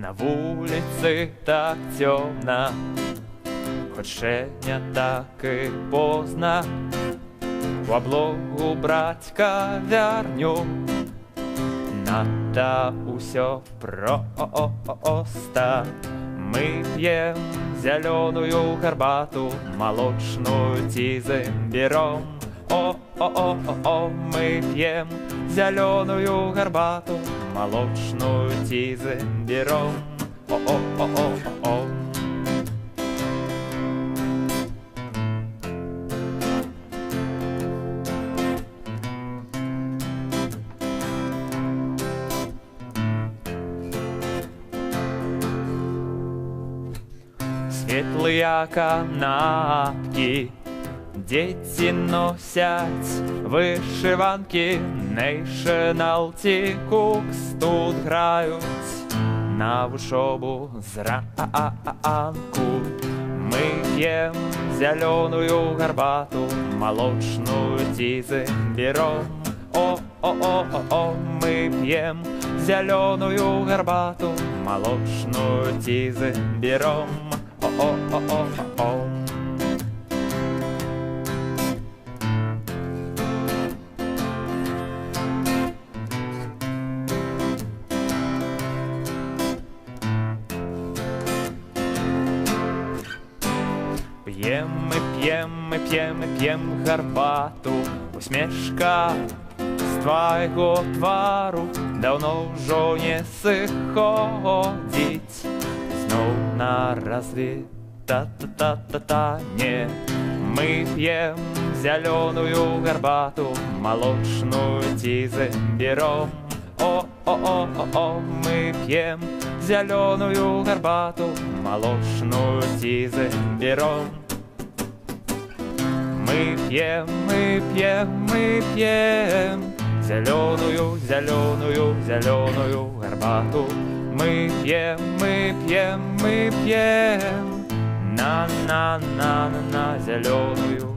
На вулиці так темно, хоч ще не так і поздно. У облогу брать кав'ярню, надо усё просто. Мы пьем зеленую горбату, молочную тизы берем. О-о-о-о-о, мы пьем зеленую горбату, молочную тизы берем. О-о-о-о-о. Светлые канапки дети носят, вышиванки National Cooks тут грають на вушобу зранку. Мы пьем зеленую горбату, молочную тизы берем. О-о-о-о-о, мы пьем зеленую горбату, молочную тизы берем. О-о-о-о-о. П'єм, ми п'єм, ми п'єм, ми п'єм гарбату. Усмішка з твого твару давно вже не сиходить. Знов на разве та-та-та-та-та не. Мы пьем зеленую горбату, молочную тизы берем. О-о-о-о-о, мы пьем зеленую горбату, молочную тизы берем. Мы пьем, мы пьем, мы пьем зеленую, зеленую, зеленую горбату. Мы пьем, мы пьем, мы пьем на-на-на-на-на зеленую